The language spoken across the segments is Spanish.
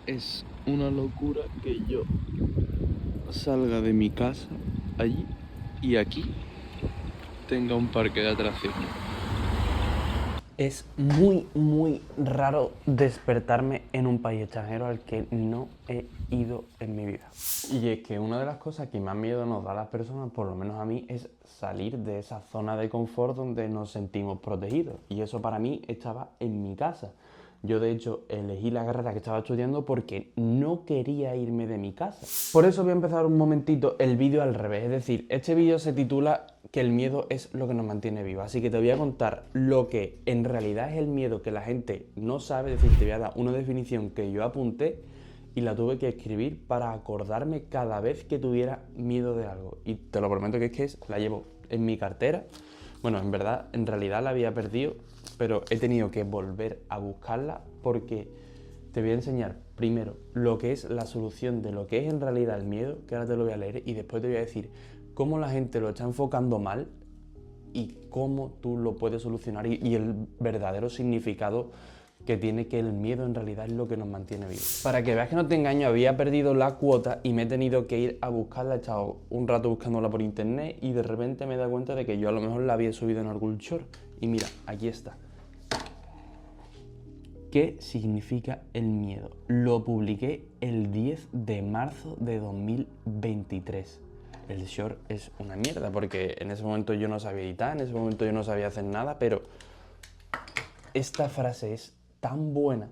Es una locura que yo salga de mi casa allí y aquí tenga un parque de atracciones. Es muy raro despertarme en un país extranjero al que no he ido en mi vida. Y es que una de las cosas que más miedo nos da a las personas, por lo menos a mí, es salir de esa zona de confort donde nos sentimos protegidos. Y eso para mí estaba en mi casa. Yo de hecho elegí la carrera que estaba estudiando porque no quería irme de mi casa. Por eso voy a empezar un momentito el vídeo al revés. Es decir, este vídeo se titula que el miedo es lo que nos mantiene vivos. Así que te voy a contar lo que en realidad es el miedo que la gente no sabe. Es decir, te voy a dar una definición que yo apunté y la tuve que escribir para acordarme cada vez que tuviera miedo de algo. Y te lo prometo que la llevo en mi cartera. Bueno, en realidad la había perdido, pero he tenido que volver a buscarla porque te voy a enseñar primero lo que es la solución de lo que es en realidad el miedo, que ahora te lo voy a leer, y después te voy a decir cómo la gente lo está enfocando mal y cómo tú lo puedes solucionar y el verdadero significado que tiene, que el miedo en realidad es lo que nos mantiene vivos. Para que veas que no te engaño, había perdido la cuota y me he tenido que ir a buscarla. He estado un rato buscándola por internet y de repente me he dado cuenta de que yo a lo mejor la había subido en algún short. Y mira, aquí está. ¿Qué significa el miedo? Lo publiqué el 10 de marzo de 2023. El short es una mierda porque en ese momento yo no sabía editar, en ese momento yo no sabía hacer nada, pero esta frase es tan buena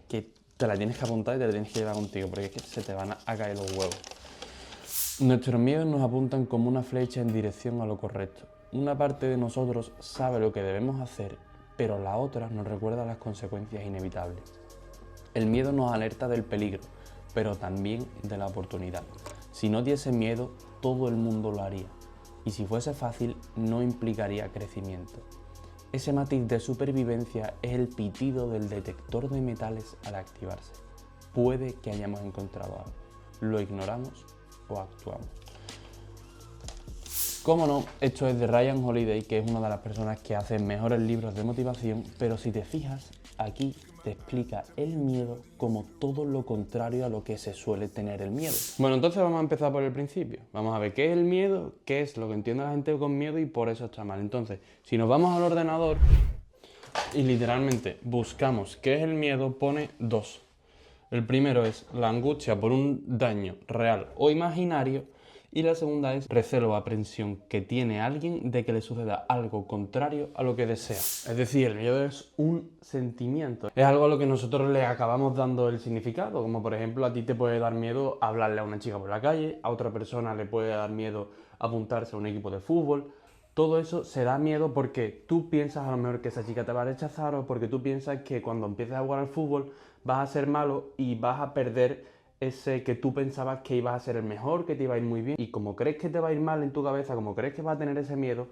que te la tienes que apuntar y te la tienes que llevar contigo, porque es que se te van a caer los huevos. Nuestros miedos nos apuntan como una flecha en dirección a lo correcto. Una parte de nosotros sabe lo que debemos hacer, pero la otra nos recuerda las consecuencias inevitables. El miedo nos alerta del peligro, pero también de la oportunidad. Si no diese miedo, todo el mundo lo haría. Y si fuese fácil, no implicaría crecimiento. Ese matiz de supervivencia es el pitido del detector de metales al activarse. Puede que hayamos encontrado algo. Lo ignoramos o actuamos. Cómo no, esto es de Ryan Holiday, que es una de las personas que hace mejores libros de motivación, pero si te fijas, aquí te explica el miedo como todo lo contrario a lo que se suele tener el miedo. Bueno, entonces vamos a empezar por el principio. Vamos a ver qué es el miedo, qué es lo que entiende la gente con miedo y por eso está mal. Entonces, si nos vamos al ordenador y literalmente buscamos qué es el miedo, pone dos. El primero es la angustia por un daño real o imaginario y la segunda es recelo o aprensión que tiene alguien de que le suceda algo contrario a lo que desea. Es decir, el miedo es un sentimiento. Es algo a lo que nosotros le acabamos dando el significado, como por ejemplo a ti te puede dar miedo hablarle a una chica por la calle, a otra persona le puede dar miedo apuntarse a un equipo de fútbol. Todo eso se da miedo porque tú piensas a lo mejor que esa chica te va a rechazar o porque tú piensas que cuando empieces a jugar al fútbol vas a ser malo y vas a perder ese que tú pensabas que ibas a ser el mejor, que te iba a ir muy bien. Y como crees que te va a ir mal en tu cabeza, como crees que vas a tener ese miedo,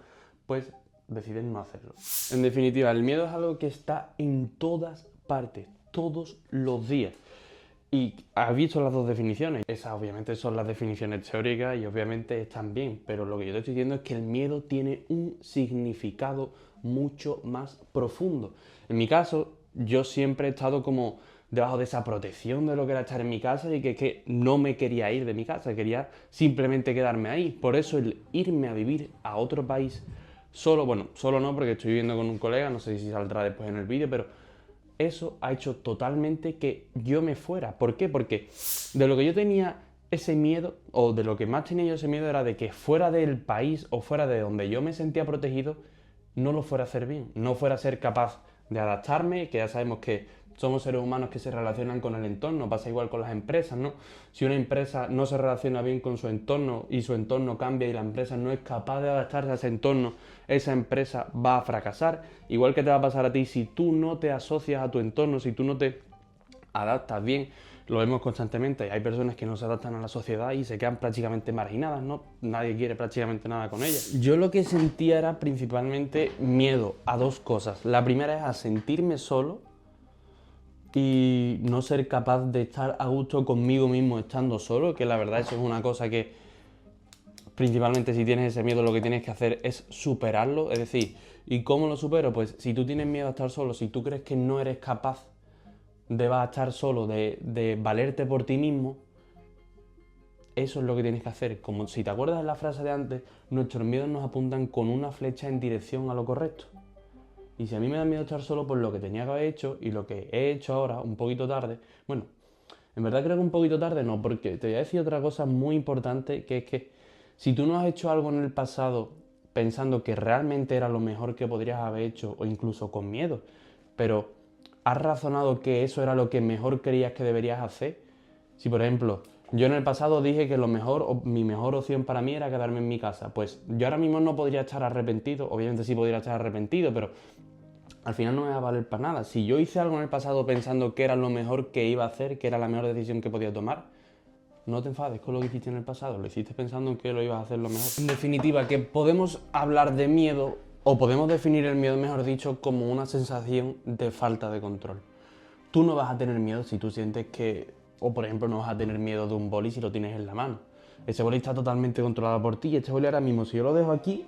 pues decides no hacerlo. En definitiva, el miedo es algo que está en todas partes, todos los días. Y has visto las dos definiciones. Esas obviamente son las definiciones teóricas y obviamente están bien, pero lo que yo te estoy diciendo es que el miedo tiene un significado mucho más profundo. En mi caso, yo siempre he estado como debajo de esa protección de lo que era estar en mi casa y que no me quería ir de mi casa, quería simplemente quedarme ahí. Por eso el irme a vivir a otro país solo, bueno, solo no porque estoy viviendo con un colega, no sé si saldrá después en el vídeo, pero eso ha hecho totalmente que yo me fuera. ¿Por qué? Porque de lo que yo tenía ese miedo, o de lo que más tenía yo ese miedo, era de que fuera del país o fuera de donde yo me sentía protegido, no lo fuera a hacer bien, no fuera a ser capaz de adaptarme, que ya sabemos que somos seres humanos que se relacionan con el entorno, pasa igual con las empresas, ¿no? Si una empresa no se relaciona bien con su entorno y su entorno cambia y la empresa no es capaz de adaptarse a ese entorno, esa empresa va a fracasar. Igual que te va a pasar a ti si tú no te asocias a tu entorno, si tú no te adaptas bien. Lo vemos constantemente, hay personas que no se adaptan a la sociedad y se quedan prácticamente marginadas, ¿no? Nadie quiere prácticamente nada con ellas. Yo lo que sentía era principalmente miedo a dos cosas. La primera es a sentirme solo y no ser capaz de estar a gusto conmigo mismo estando solo, que la verdad eso es una cosa que principalmente si tienes ese miedo lo que tienes que hacer es superarlo, es decir, ¿y cómo lo supero? Pues si tú tienes miedo a estar solo, si tú crees que no eres capaz debas estar solo, de valerte por ti mismo, eso es lo que tienes que hacer. Como si te acuerdas de la frase de antes, nuestros miedos nos apuntan con una flecha en dirección a lo correcto. Y si a mí me da miedo estar solo, pues lo que tenía que haber hecho y lo que he hecho ahora, un poquito tarde, bueno, en verdad creo que un poquito tarde no, porque te voy a decir otra cosa muy importante, que es que si tú no has hecho algo en el pasado pensando que realmente era lo mejor que podrías haber hecho, o incluso con miedo, pero has razonado que eso era lo que mejor creías que deberías hacer, si por ejemplo yo en el pasado dije que lo mejor, o mi mejor opción para mí era quedarme en mi casa, pues yo ahora mismo no podría estar arrepentido, obviamente sí podría estar arrepentido, pero al final no me va a valer para nada. Si yo hice algo en el pasado pensando que era lo mejor que iba a hacer, que era la mejor decisión que podía tomar, no te enfades con lo que hiciste en el pasado, lo hiciste pensando en que lo ibas a hacer lo mejor. En definitiva, que podemos hablar de miedo, o podemos definir el miedo, mejor dicho, como una sensación de falta de control. Tú no vas a tener miedo si tú sientes que, o por ejemplo, no vas a tener miedo de un boli si lo tienes en la mano. Ese boli está totalmente controlado por ti y este boli ahora mismo, si yo lo dejo aquí,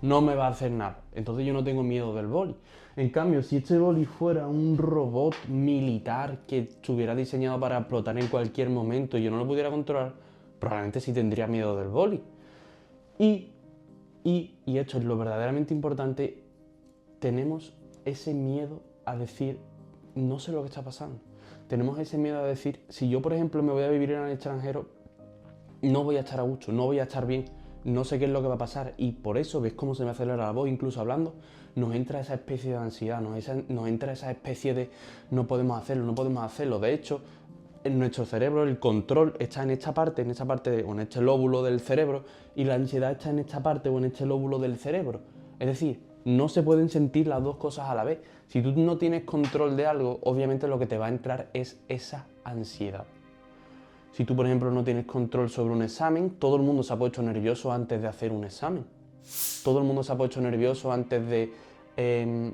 no me va a hacer nada. Entonces yo no tengo miedo del boli. En cambio, si este boli fuera un robot militar que estuviera diseñado para explotar en cualquier momento y yo no lo pudiera controlar, probablemente sí tendría miedo del boli. Y esto es lo verdaderamente importante, tenemos ese miedo a decir, no sé lo que está pasando. Tenemos ese miedo a decir, si yo por ejemplo me voy a vivir en el extranjero, no voy a estar a gusto, no voy a estar bien, no sé qué es lo que va a pasar, y por eso, ves cómo se me acelera la voz, incluso hablando, nos entra esa especie de ansiedad, nos entra esa especie de no podemos hacerlo, no podemos hacerlo. De hecho, en nuestro cerebro el control está en esta parte o en este lóbulo del cerebro, y la ansiedad está en esta parte o en este lóbulo del cerebro. Es decir, no se pueden sentir las dos cosas a la vez. Si tú no tienes control de algo, obviamente lo que te va a entrar es esa ansiedad. Si tú, por ejemplo, no tienes control sobre un examen, todo el mundo se ha puesto nervioso antes de hacer un examen. Todo el mundo se ha puesto nervioso antes de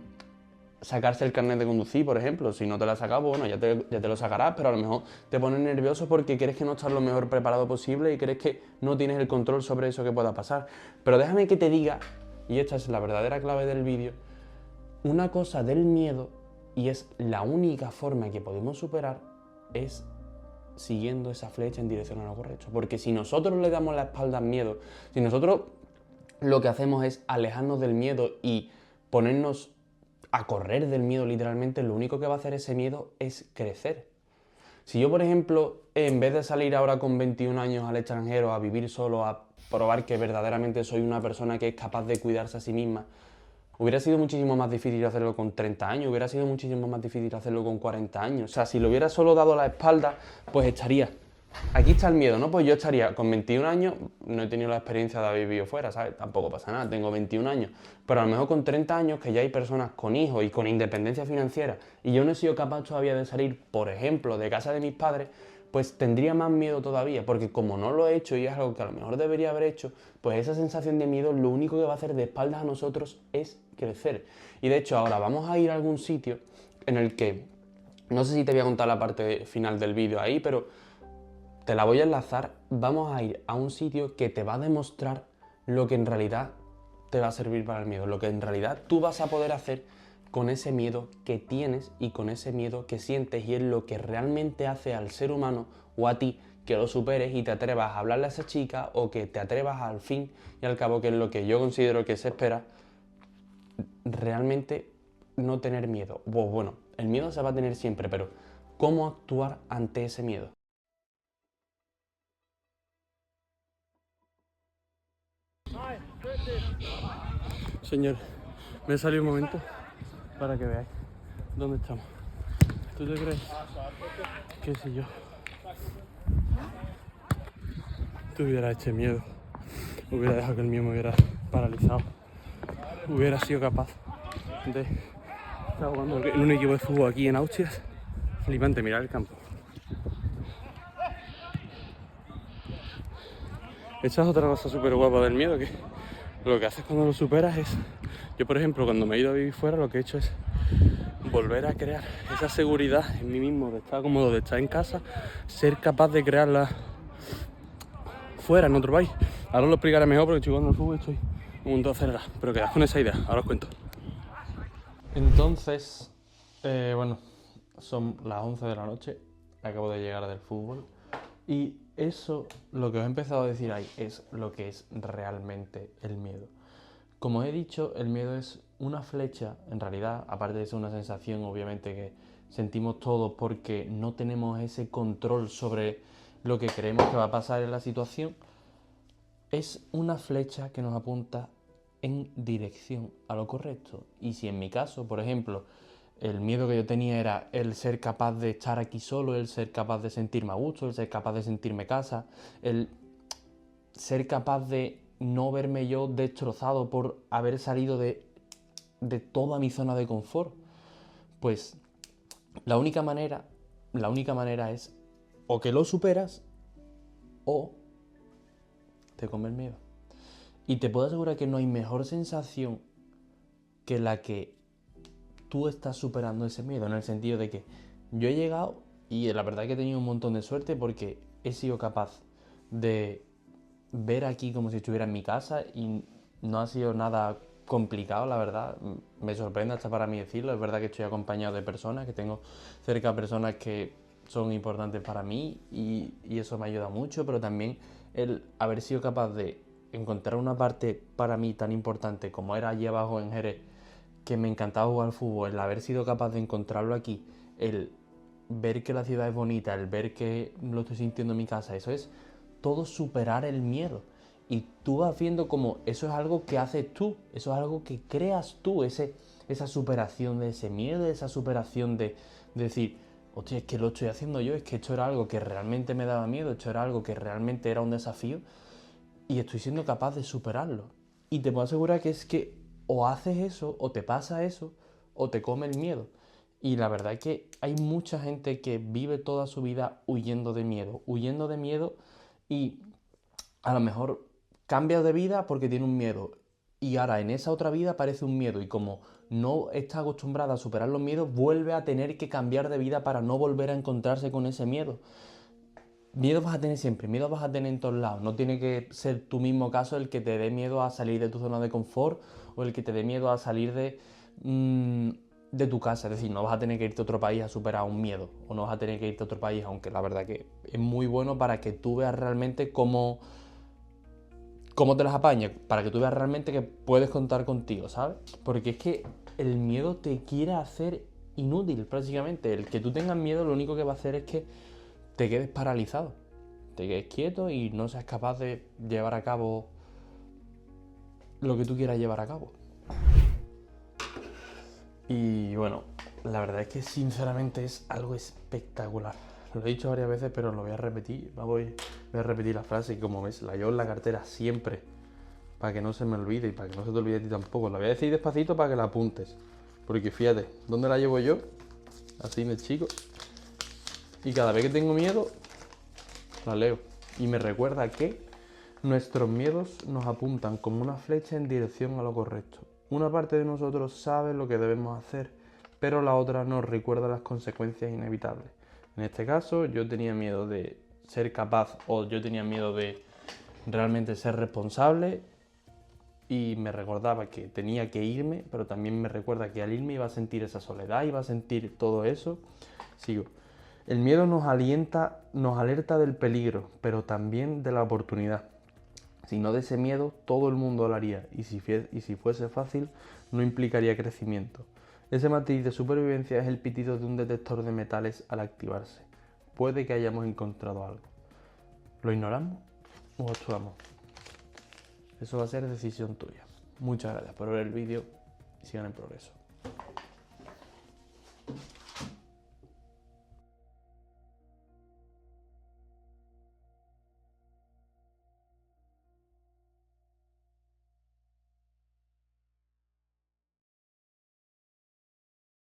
sacarse el carnet de conducir, por ejemplo. Si no te lo has sacado, bueno, ya te lo sacarás, pero a lo mejor te pones nervioso porque crees que no estás lo mejor preparado posible y crees que no tienes el control sobre eso que pueda pasar. Pero déjame que te diga, y esta es la verdadera clave del vídeo, una cosa del miedo, y es la única forma que podemos superar, es siguiendo esa flecha en dirección a lo correcto. Porque si nosotros le damos la espalda al miedo, si nosotros lo que hacemos es alejarnos del miedo y ponernos a correr del miedo literalmente, lo único que va a hacer ese miedo es crecer. Si yo, por ejemplo, en vez de salir ahora con 21 años al extranjero a vivir solo, a probar que verdaderamente soy una persona que es capaz de cuidarse a sí misma, hubiera sido muchísimo más difícil hacerlo con 30 años, hubiera sido muchísimo más difícil hacerlo con 40 años. O sea, si le hubiera solo dado la espalda, pues estaría... Aquí está el miedo, ¿no? Pues yo estaría con 21 años, no he tenido la experiencia de haber vivido fuera, ¿sabes? Tampoco pasa nada, tengo 21 años. Pero a lo mejor con 30 años, que ya hay personas con hijos y con independencia financiera, y yo no he sido capaz todavía de salir, por ejemplo, de casa de mis padres, pues tendría más miedo todavía, porque como no lo he hecho y es algo que a lo mejor debería haber hecho, pues esa sensación de miedo lo único que va a hacer de espaldas a nosotros es crecer. Y de hecho ahora vamos a ir a algún sitio en el que, no sé si te voy a contar la parte final del vídeo ahí, pero te la voy a enlazar. Vamos a ir a un sitio que te va a demostrar lo que en realidad te va a servir para el miedo, lo que en realidad tú vas a poder hacer con ese miedo que tienes y con ese miedo que sientes, y es lo que realmente hace al ser humano o a ti que lo superes y te atrevas a hablarle a esa chica, o que te atrevas al fin y al cabo, que es lo que yo considero que se espera, realmente no tener miedo. Pues bueno, el miedo se va a tener siempre, pero ¿cómo actuar ante ese miedo? Señor, me salió un momento para que veáis dónde estamos. ¿Tú te crees que si yo tuviera este miedo, hubiera dejado que el mío me hubiera paralizado, hubiera sido capaz de estar jugando en un equipo de fútbol aquí en Asturias? Flipante, mirar el campo. Esa es otra cosa súper guapa del miedo, que lo que haces cuando lo superas es... Yo, por ejemplo, cuando me he ido a vivir fuera, lo que he hecho es volver a crear esa seguridad en mí mismo, de estar cómodo, de estar en casa, ser capaz de crearla fuera, en otro país. Ahora lo explicaré mejor porque estoy jugando al fútbol y estoy un montón acelerado, pero quedad con esa idea, ahora os cuento. Entonces, bueno, son las 11 de la noche, acabo de llegar del fútbol y eso, lo que os he empezado a decir ahí, es lo que es realmente el miedo. Como he dicho, el miedo es una flecha, en realidad, aparte de ser una sensación, obviamente, que sentimos todos porque no tenemos ese control sobre lo que creemos que va a pasar en la situación, es una flecha que nos apunta en dirección a lo correcto. Y si en mi caso, por ejemplo, el miedo que yo tenía era el ser capaz de estar aquí solo, el ser capaz de sentirme a gusto, el ser capaz de sentirme casa, el ser capaz de no verme yo destrozado por haber salido de toda mi zona de confort, pues la única manera es o que lo superas o te come el miedo. Y te puedo asegurar que no hay mejor sensación que la que tú estás superando ese miedo, en el sentido de que yo he llegado y la verdad que he tenido un montón de suerte porque he sido capaz de ver aquí como si estuviera en mi casa y no ha sido nada complicado, la verdad. Me sorprende hasta para mí decirlo. Es verdad que estoy acompañado de personas, que tengo cerca personas que son importantes para mí y eso me ayuda mucho, pero también el haber sido capaz de encontrar una parte para mí tan importante como era allí abajo en Jerez, que me encantaba jugar al fútbol, el haber sido capaz de encontrarlo aquí, el ver que la ciudad es bonita, el ver que lo estoy sintiendo en mi casa, eso es todo superar el miedo. Y tú vas viendo como eso es algo que haces tú, eso es algo que creas tú, esa superación de ese miedo, esa superación de decir, hostia, es que lo estoy haciendo yo, es que esto era algo que realmente me daba miedo, esto era algo que realmente era un desafío y estoy siendo capaz de superarlo. Y te puedo asegurar que es que o haces eso, o te pasa eso, o te come el miedo. Y la verdad es que hay mucha gente que vive toda su vida huyendo de miedo y a lo mejor cambia de vida porque tiene un miedo y ahora en esa otra vida aparece un miedo y como no está acostumbrada a superar los miedos, vuelve a tener que cambiar de vida para no volver a encontrarse con ese miedo. Miedo vas a tener siempre, miedo vas a tener en todos lados. No tiene que ser tu mismo caso el que te dé miedo a salir de tu zona de confort o el que te dé miedo a salir de tu casa. Es decir, no vas a tener que irte a otro país a superar un miedo o no vas a tener que irte a otro país, aunque la verdad que es muy bueno para que tú veas realmente cómo te las apañas, para que tú veas realmente que puedes contar contigo, ¿sabes? Porque es que el miedo te quiere hacer inútil prácticamente. El que tú tengas miedo lo único que va a hacer es que te quedes paralizado, te quedes quieto y no seas capaz de llevar a cabo lo que tú quieras llevar a cabo. Y bueno, la verdad es que sinceramente es algo espectacular. Lo he dicho varias veces, pero lo voy a repetir. Voy a repetir la frase y como ves, la llevo en la cartera siempre, para que no se me olvide y para que no se te olvide a ti tampoco. La voy a decir despacito para que la apuntes. Porque fíjate, ¿dónde la llevo yo? Así de chico. Y cada vez que tengo miedo, la leo. Y me recuerda que nuestros miedos nos apuntan como una flecha en dirección a lo correcto. Una parte de nosotros sabe lo que debemos hacer, pero la otra nos recuerda las consecuencias inevitables. En este caso, yo tenía miedo de ser capaz o yo tenía miedo de realmente ser responsable y me recordaba que tenía que irme, pero también me recuerda que al irme iba a sentir esa soledad, iba a sentir todo eso. Sigo. El miedo nos alerta del peligro, pero también de la oportunidad. Si no de ese miedo, todo el mundo lo haría, y si fuese fácil, no implicaría crecimiento. Ese matiz de supervivencia es el pitido de un detector de metales al activarse. Puede que hayamos encontrado algo. ¿Lo ignoramos o actuamos? Eso va a ser decisión tuya. Muchas gracias por ver el vídeo y sigan en progreso.